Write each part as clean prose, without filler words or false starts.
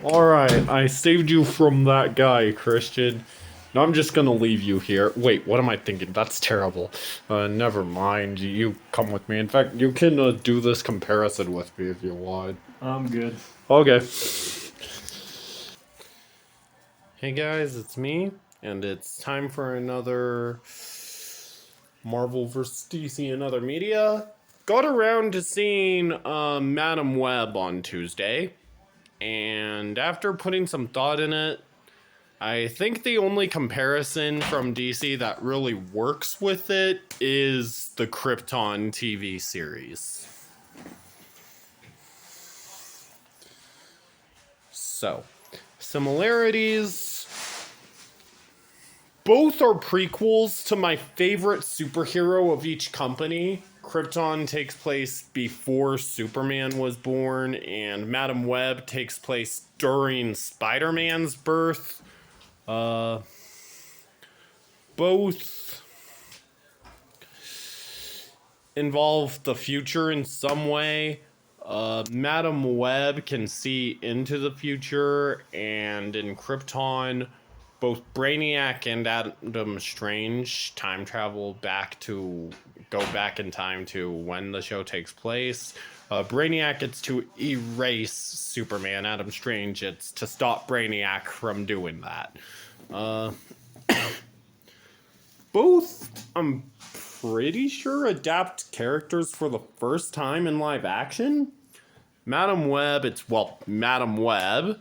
Alright, I saved you from that guy, Christian. Now I'm just gonna leave you here. Wait, what am I thinking? That's terrible. Never mind. You come with me. In fact, you can do this comparison with me if you want. I'm good. Okay. Hey guys, it's me, and it's time for another Marvel vs. DC and other media. Got around to seeing Madam Web on Tuesday, and after putting some thought in it, I think the only comparison from DC that really works with it is the Krypton TV series. So, similarities. Both are prequels to my favorite superhero of each company. Krypton takes place before Superman was born, and Madam Web takes place during Spider-Man's birth. Both involve the future in some way. Madam Web can see into the future, and in Krypton, both Brainiac and Adam Strange time travel go back in time to when the show takes place. Brainiac, it's to erase Superman. Adam Strange, it's to stop Brainiac from doing that. Both, I'm pretty sure, adapt characters for the first time in live action. Madam Web, Madam Web.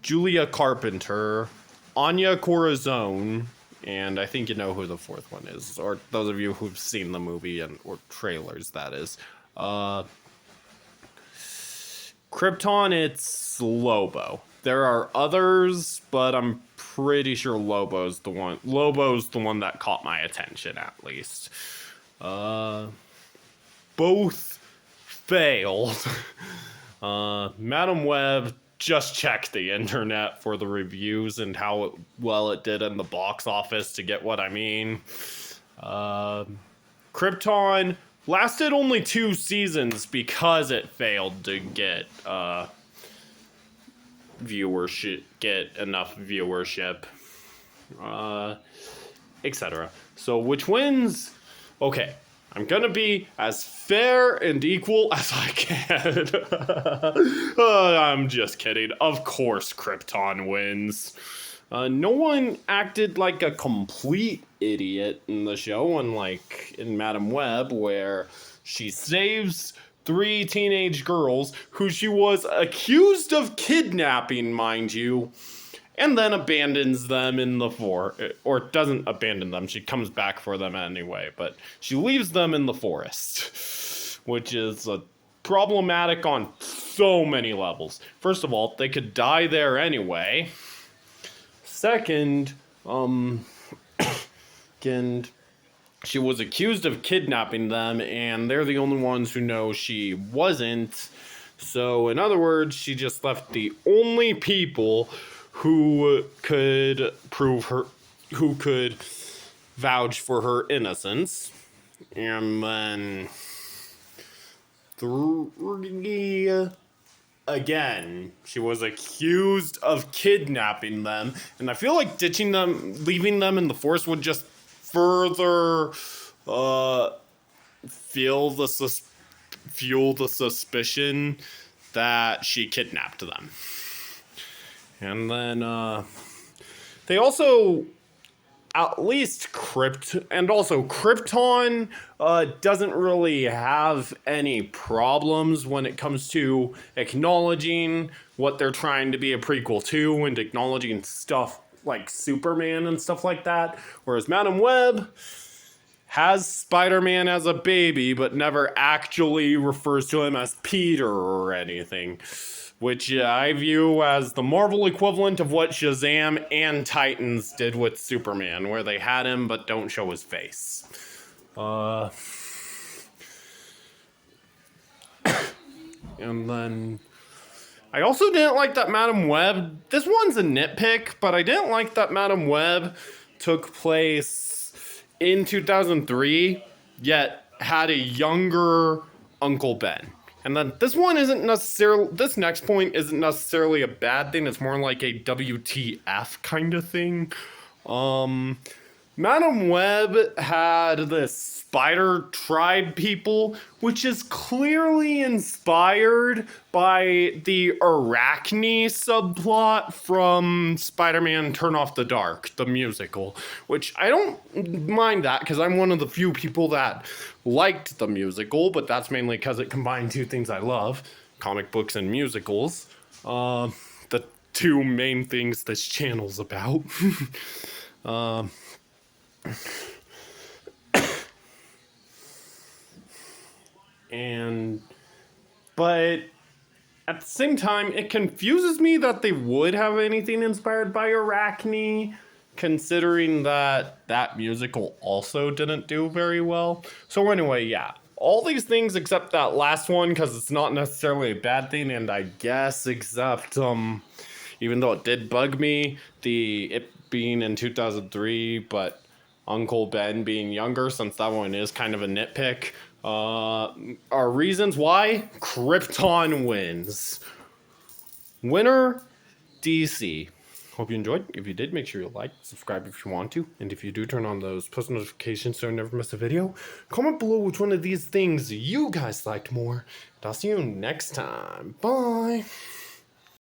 Julia Carpenter, Anya Corazon, and I think you know who the fourth one is, or those of you who've seen the movie or trailers, that is. Krypton, it's Lobo. There are others, but I'm pretty sure Lobo's the one. Lobo's the one that caught my attention, at least. Both failed. Madam Web, just checked the internet for the reviews and how well it did in the box office to get what I mean. Krypton lasted only 2 seasons because it failed to get enough viewership, etc. So which wins? Okay, I'm gonna be as fair and equal as I can. I'm just kidding. Of course Krypton wins. No one acted like a complete idiot in the show, unlike in Madam Web, where she saves 3 teenage girls who she was accused of kidnapping, mind you, and then abandons them in the forest. Or doesn't abandon them, she comes back for them anyway, but she leaves them in the forest, which is problematic on so many levels. First of all, they could die there anyway. Second, she was accused of kidnapping them, and they're the only ones who know she wasn't. So, in other words, she just left the only people who could vouch for her innocence. And then 3, again, she was accused of kidnapping them, and I feel like ditching them, leaving them in the forest would just further fuel the suspicion that she kidnapped them. And then they also, at least Krypton doesn't really have any problems when it comes to acknowledging what they're trying to be a prequel to and acknowledging stuff like Superman and stuff like that. Whereas Madam Web has Spider-Man as a baby, but never actually refers to him as Peter or anything, which I view as the Marvel equivalent of what Shazam and Titans did with Superman, where they had him but don't show his face. And then I also didn't like that Madam Web, this one's a nitpick, but I didn't like that Madam Web took place in 2003, yet had a younger Uncle Ben. And then this one isn't necessarily, this next point isn't necessarily a bad thing. It's more like a WTF kind of thing. Madam Web had this spider tribe people, which is clearly inspired by the Arachne subplot from Spider-Man Turn Off the Dark, the musical, which I don't mind that because I'm one of the few people that liked the musical, but that's mainly because it combined two things I love, comic books and musicals. The two main things this channel's about. But at the same time, it confuses me that they would have anything inspired by Arachne, considering that that musical also didn't do very well. So anyway, yeah, all these things except that last one, because it's not necessarily a bad thing, and I guess except, even though it did bug me, it being in 2003, but Uncle Ben being younger, since that one is kind of a nitpick. Are reasons why Krypton wins. Winner, DC. Hope you enjoyed. If you did, make sure you like, subscribe if you want to, and if you do, turn on those post notifications so you never miss a video. Comment below which one of these things you guys liked more, and I'll see you next time. Bye.